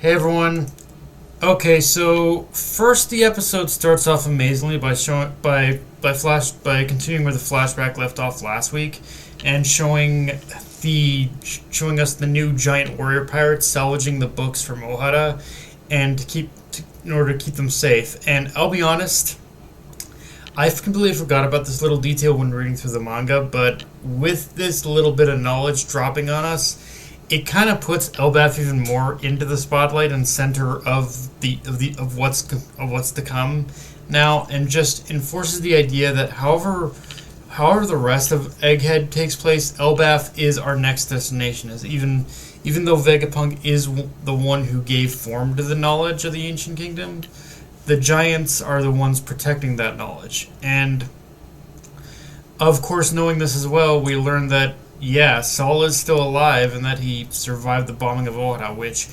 Hey everyone. Okay, so first the episode starts off amazingly by showing by continuing where the flashback left off last week, and showing us the new giant warrior pirates salvaging the books from Ohara, and in order to keep them safe. And I'll be honest, I completely forgot about this little detail when reading through the manga, but with this little bit of knowledge dropping on us, it kind of puts Elbaf even more into the spotlight and center of what's to come now, and just enforces the idea that however the rest of Egghead takes place, Elbaf is our next destination. As even though Vegapunk is the one who gave form to the knowledge of the ancient kingdom, the giants are the ones protecting that knowledge. And of course, knowing this as well, we learn that yeah, Saul is still alive and that he survived the bombing of Ohara, which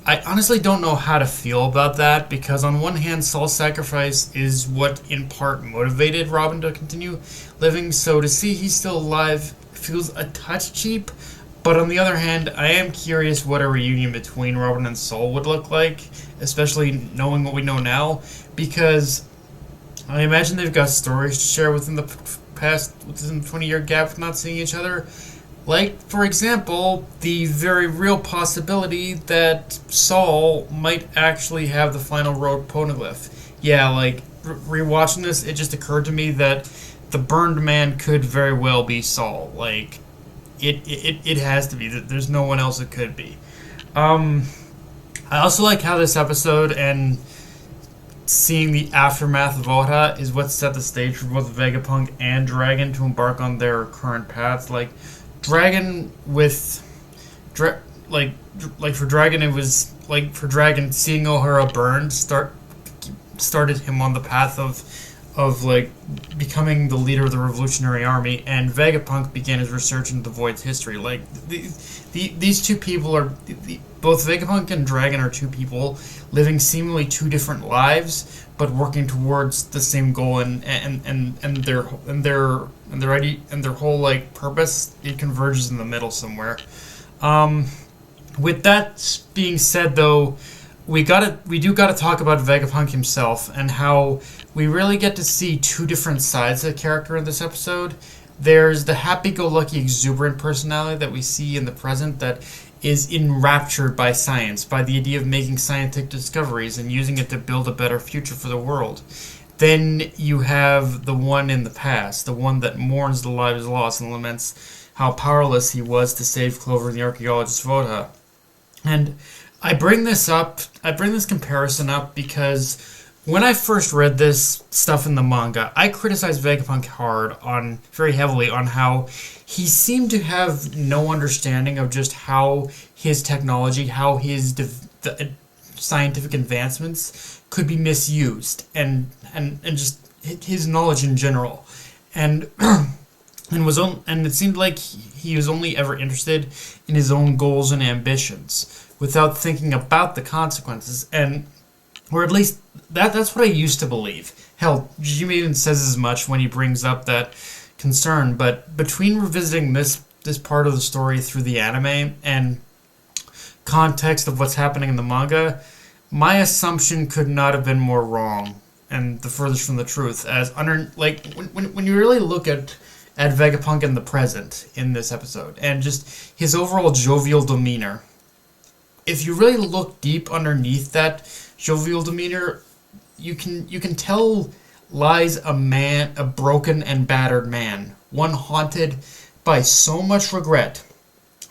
I honestly don't know how to feel about that, because on one hand, Saul's sacrifice is what in part motivated Robin to continue living, so to see he's still alive feels a touch cheap, but on the other hand, I am curious what a reunion between Robin and Saul would look like, especially knowing what we know now, because I imagine they've got stories to share within the 20-year gap of not seeing each other. Like, for example, the very real possibility that Saul might actually have the final road poneglyph. Yeah, like, rewatching this, it just occurred to me that the burned man could very well be Saul. Like, it has to be. There's no one else it could be. I also like how this episode and seeing the aftermath of Ota is what set the stage for both Vegapunk and Dragon to embark on their current paths. Like, Dragon for Dragon, it was like for Dragon seeing Ohara burned started him on the path of like becoming the leader of the Revolutionary Army, and Vegapunk began his research into the Void's history. Like these two people are both Vegapunk and Dragon are two people living seemingly two different lives, but working towards the same goal, and their whole like purpose, it converges in the middle somewhere. With that being said, though, we do gotta talk about Vegapunk himself and how we really get to see two different sides of the character in this episode. There's the happy-go-lucky, exuberant personality that we see in the present that is enraptured by science, by the idea of making scientific discoveries and using it to build a better future for the world. Then you have the one in the past, the one that mourns the lives lost and laments how powerless he was to save Clover and the archaeologist Vota. And I bring this comparison up because when I first read this stuff in the manga, I criticized Vegapunk very heavily on how he seemed to have no understanding of just how his technology, how his scientific advancements could be misused, and just his knowledge in general, and it seemed like he was only ever interested in his own goals and ambitions without thinking about the consequences, or at least that's what I used to believe. Hell, Jimmy even says as much when he brings up that concern. But between revisiting this part of the story through the anime and context of what's happening in the manga, my assumption could not have been more wrong and the furthest from the truth. As when you really look at Vegapunk in the present in this episode and just his overall jovial demeanor, if you really look deep underneath that jovial demeanor, you can tell lies a broken and battered man, one haunted by so much regret,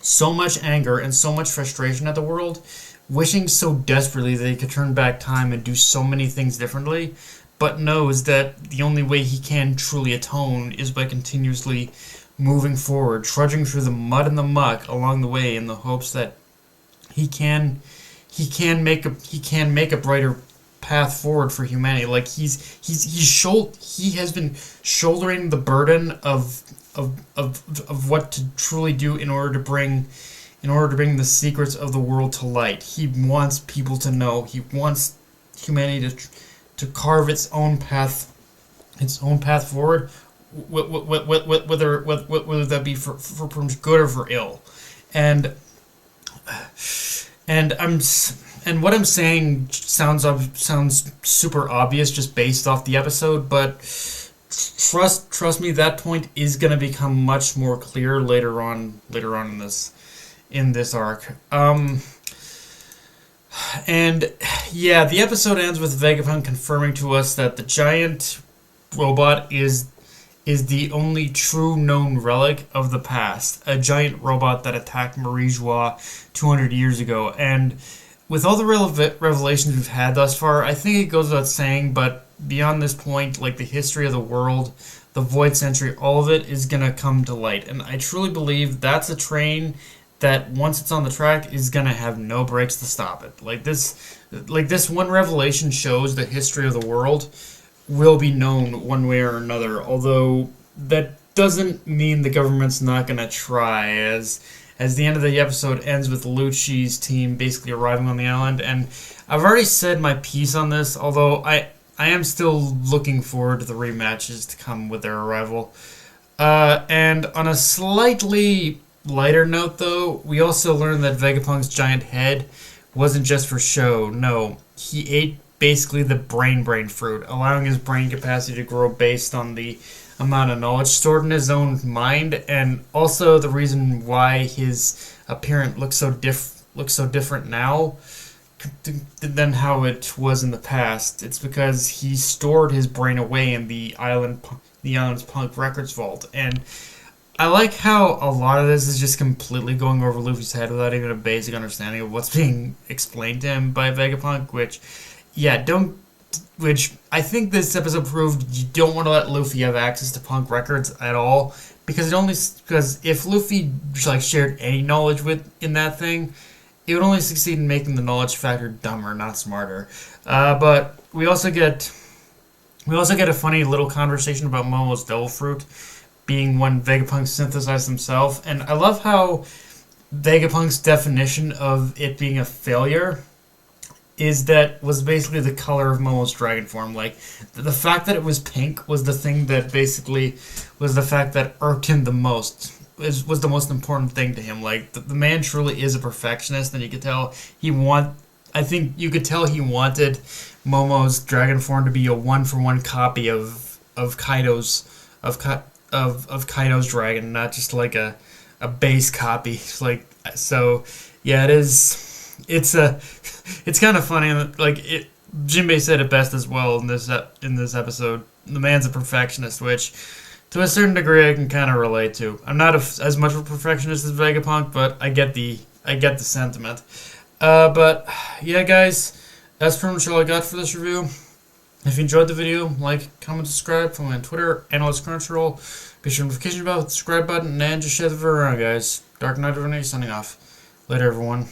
so much anger, and so much frustration at the world, wishing so desperately that he could turn back time and do so many things differently, but knows that the only way he can truly atone is by continuously moving forward, trudging through the mud and the muck along the way in the hopes that he can make a brighter path forward for humanity. Like he has been shouldering the burden of what to truly do in order to bring the secrets of the world to light. He wants people to know. He wants humanity to carve its own path forward, whether that be for good or for ill. And and what I'm saying sounds super obvious just based off the episode, but trust me, that point is gonna become much more clear later on in this arc. And yeah, the episode ends with Vegapunk confirming to us that the giant robot is the only true known relic of the past, a giant robot that attacked Marie-Joie 200 years ago. And with all the revelations we've had thus far, I think it goes without saying, but beyond this point, like the history of the world, the Void Century, all of it is going to come to light. And I truly believe that's a train that once it's on the track is going to have no brakes to stop it. Like this one revelation shows the history of the world will be known one way or another, although that doesn't mean the government's not going to try, as the end of the episode ends with Lucci's team basically arriving on the island. And I've already said my piece on this, although I am still looking forward to the rematches to come with their arrival. And on a slightly lighter note, though, we also learned that Vegapunk's giant head wasn't just for show. No, he ate basically the brain fruit, allowing his brain capacity to grow based on the amount of knowledge stored in his own mind, and also the reason why his appearance looks so different now than how it was in the past. It's because he stored his brain away in the island's Punk Records vault. And I like how a lot of this is just completely going over Luffy's head without even a basic understanding of what's being explained to him by Vegapunk, which I think this episode proved you don't want to let Luffy have access to Punk Records at all, because if Luffy shared any knowledge in that thing, it would only succeed in making the knowledge factor dumber, not smarter. But we also get a funny little conversation about Momo's Devil Fruit being one Vegapunk synthesized himself, and I love how Vegapunk's definition of it being a failure was basically the color of Momo's dragon form. Like, the fact that it was pink was the thing that basically was the fact that irked him the most. Was the most important thing to him. Like, the man truly is a perfectionist, and you could tell he wanted Momo's dragon form to be a one-for-one copy of Kaido's dragon, not just like a base copy. Yeah, it is. It's kind of funny. Jinbei said it best as well in this episode. The man's a perfectionist, which to a certain degree I can kind of relate to. I'm not as much of a perfectionist as Vegapunk, but I get the sentiment. But yeah, guys, that's pretty much all I got for this review. If you enjoyed the video, like, comment, subscribe. Follow me on Twitter, Analyst Crunchyroll. Be sure to notification bell, hit the subscribe button, and just share the video around, guys. Dark Knight of Renee signing off. Later, everyone.